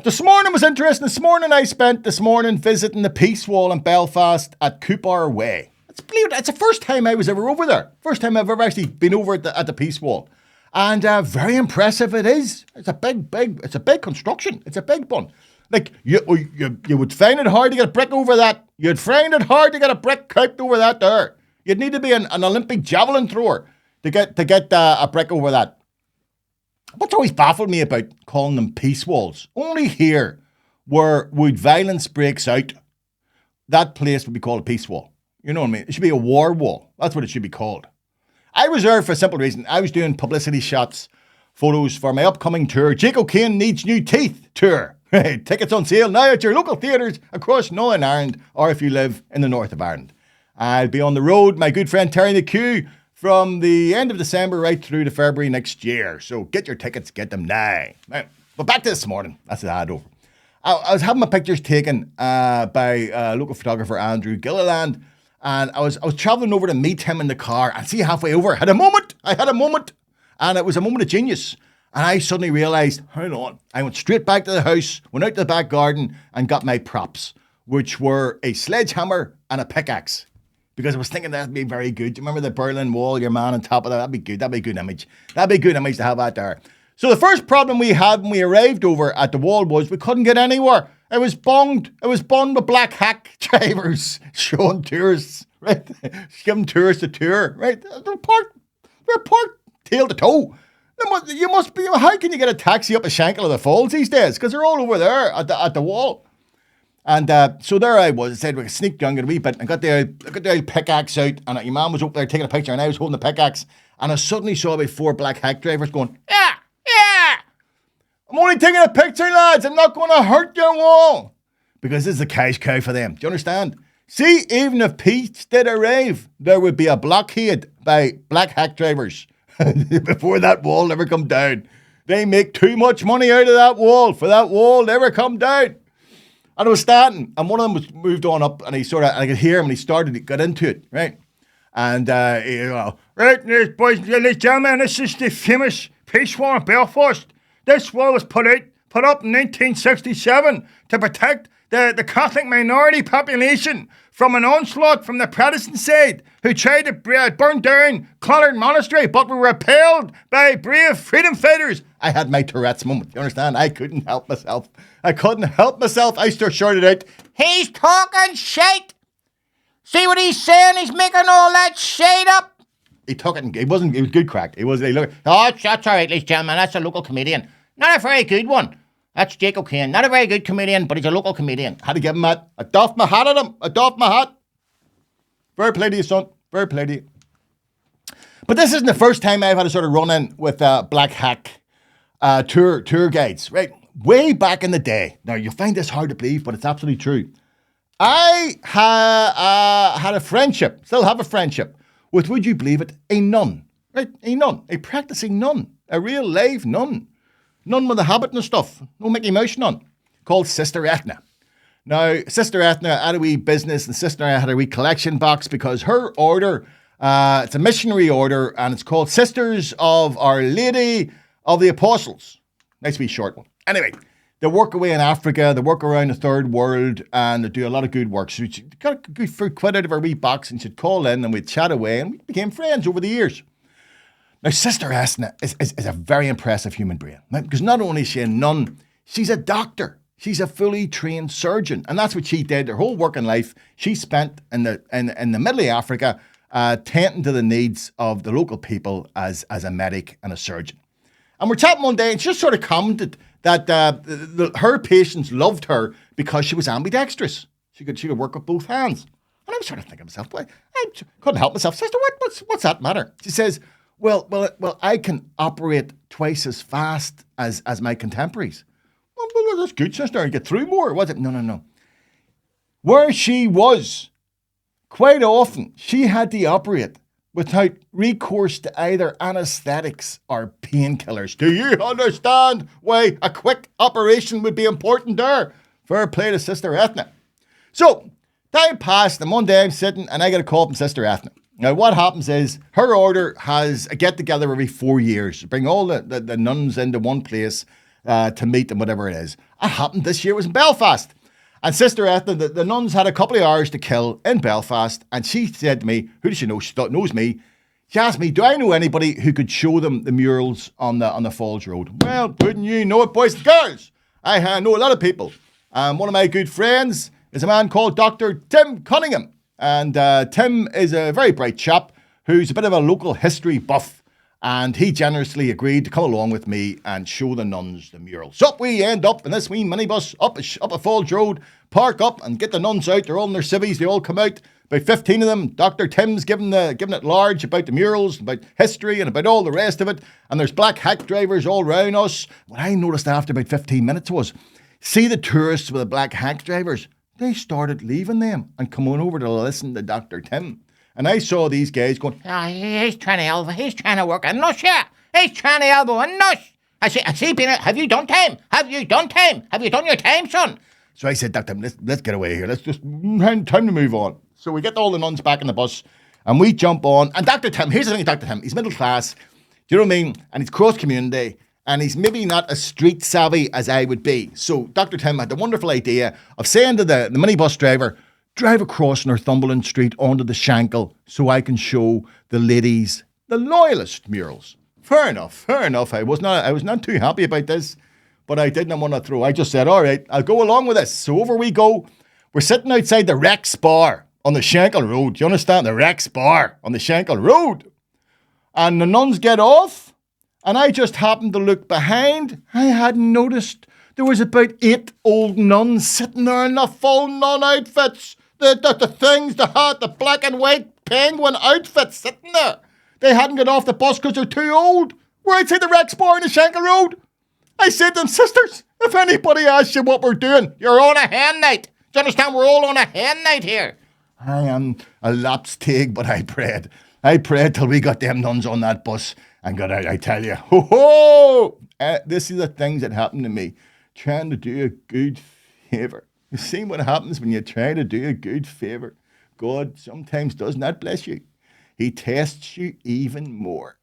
This morning was interesting. I spent this morning visiting the Peacewall in Belfast at Cooper Way. It's the first time I was ever over there. First time I've ever actually been over at the Peacewall. And very impressive it is. It's a big construction. It's a big one. Like, you would find it hard to get a brick over that. You'd find it hard to get a brick couped over that there. You'd need to be an Olympic javelin thrower to get a brick over that. What's always baffled me about calling them peace walls, only here, where would violence breaks out, that place would be called a peace wall. You know what I mean? It should be a war wall. That's what it should be called. I was there for a simple reason. I was doing publicity shots, photos for my upcoming tour, Jake O'Kane Needs New Teeth tour. Tickets on sale now at your local theatres across Northern Ireland, or if you live in the north of Ireland. I'll be on the road, my good friend Terry the Q, from the end of December right through to February next year. So get your tickets, get them now. But back to this morning. That's the ad over. I was having my pictures taken by local photographer Andrew Gilliland, and I was travelling over to meet him in the car, and see, halfway over, I had a moment, and it was a moment of genius. And I suddenly realised, hold on, I went straight back to the house, went out to the back garden, and got my props, which were a sledgehammer and a pickaxe. Because I was thinking that'd be very good. Do you remember the Berlin Wall, your man on top of that? That'd be good. That'd be a good image. That'd be a good image to have out there. So the first problem we had when we arrived over at the wall was we couldn't get anywhere. It was bunged. It was bunged with black hack drivers showing tourists, right? Giving tourists a tour, right? They're parked tail to toe. You must be, how can you get a taxi up a Shankill of the Falls these days? Because they're all over there at the wall. And so there I was. I said, we sneaked down a wee bit. I got the old pickaxe out, and your mum was up there taking a picture, and I was holding the pickaxe. And I suddenly saw about 4 black hack drivers going, yeah. I'm only taking a picture, lads. I'm not going to hurt your wall. Because this is a cash cow for them. Do you understand? See, even if peace did arrive, there would be a blockade by black hack drivers before that wall never come down. They make too much money out of that wall for that wall never come down. And I was standing, and one of them was moved on up, and and I could hear him, and he got into it, right? And, right, boys and gentlemen, this is the famous Peacewall in Belfast. This wall was put up in 1967 to protect the Catholic minority population from an onslaught from the Protestant side who tried to burn down Clonard Monastery, but were repelled by brave freedom fighters. I had my Tourette's moment, you understand? I couldn't help myself. I just shouted out, he's talking shite. See what he's saying? He's making all that shit up. He took it and it was good crack. He looked, that's all right, ladies and gentlemen. That's a local comedian. Not a very good one. That's Jake O'Kane. Not a very good comedian, but he's a local comedian. Had to give him that. I doffed my hat at him. Very play to you, son. Very play to you. But this isn't the first time I've had a sort of run-in with black hack tour guides, right? Way back in the day. Now, you'll find this hard to believe, but it's absolutely true. I had a friendship, still have a friendship, with, would you believe it, a nun, right? A nun, a practicing nun, a real live nun. Nun with a habit and stuff, no Mickey Mouse nun, called Sister Ethna. Now, Sister Ethna had a wee business, and Sister Ethna had a wee collection box because her order, it's a missionary order, and it's called Sisters of Our Lady of the Apostles. Nice wee short one. Anyway, they work away in Africa, they work around the third world, and they do a lot of good work. So she got a good quid out of her wee box, and she'd call in, and we'd chat away, and we became friends over the years. Now, Sister Ethna is a very impressive human being, right? Because not only is she a nun, she's a doctor. She's a fully trained surgeon, and that's what she did. Her whole working life, she spent in the middle of Africa, tending to the needs of the local people as a medic and a surgeon. And we're chatting one day, and she just sort of commented that her patients loved her because she was ambidextrous. She could work with both hands. And I was sort of thinking to myself, well, I couldn't help myself. Sister, what's that matter? She says, well, I can operate twice as fast as my contemporaries. Well, that's good, sister. And get through more. Was it? No. Where she was, quite often, she had to operate without recourse to either anesthetics or painkillers. Do you understand why a quick operation would be important there? Fair play to Sister Ethna. So, time passed, and one day I'm sitting, and I get a call from Sister Ethna. Now, what happens is, her order has a get-together every 4 years. Bring all the nuns into one place, to meet them, whatever it is. It happened this year. It was in Belfast. And Sister Ethna, the nuns had a couple of hours to kill in Belfast. And she said to me, who does she know? She knows me. She asked me, do I know anybody who could show them the murals on the Falls Road? Well, wouldn't you know it, boys and girls? I know a lot of people. One of my good friends is a man called Dr. Tim Cunningham. And Tim is a very bright chap who's a bit of a local history buff. And he generously agreed to come along with me and show the nuns the mural. So we end up in this wee minibus up a Falls Road, park up and get the nuns out. They're all in their civvies. They all come out. About 15 of them. Dr. Tim's giving it large about the murals, about history and about all the rest of it. And there's black hack drivers all round us. What I noticed after about 15 minutes was, see the tourists with the black hack drivers? They started leaving them and coming over to listen to Dr. Tim. And I saw these guys going, he's trying to elbow, he's trying to work a nush here. He's trying to elbow a nush. I see, Peanut, have you done time? Have you done your time, son? So I said, Dr. Tim, let's get away here. Let's just, time to move on. So we get all the nuns back in the bus and we jump on. And Dr. Tim, here's the thing, Dr. Tim, he's middle class. Do you know what I mean? And he's cross community. And he's maybe not as street savvy as I would be. So Dr. Tim had the wonderful idea of saying to the minibus driver, drive across Northumberland Street onto the Shankill so I can show the ladies the loyalist murals. Fair enough. I was not too happy about this, but I didn't want to throw. I just said, all right, I'll go along with this. So over we go. We're sitting outside the Rex Bar on the Shankill Road. Do you understand? The Rex Bar on the Shankill Road. And the nuns get off. And I just happened to look behind. I hadn't noticed there was about 8 old nuns sitting there in the full nun outfits. The things, the hat, the black and white penguin outfits sitting there. They hadn't got off the bus because they're too old. We're outside the Rex Bar in the Shankill Road. I said to them, sisters, if anybody asks you what we're doing, you're on a hen night. Do you understand? We're all on a hen night here. I am a lapsed pig, but I prayed. I prayed till we got them nuns on that bus. And God, I tell you, this is the things that happen to me. Trying to do a good favour. You see what happens when you try to do a good favour? God sometimes does not bless you. He tests you even more.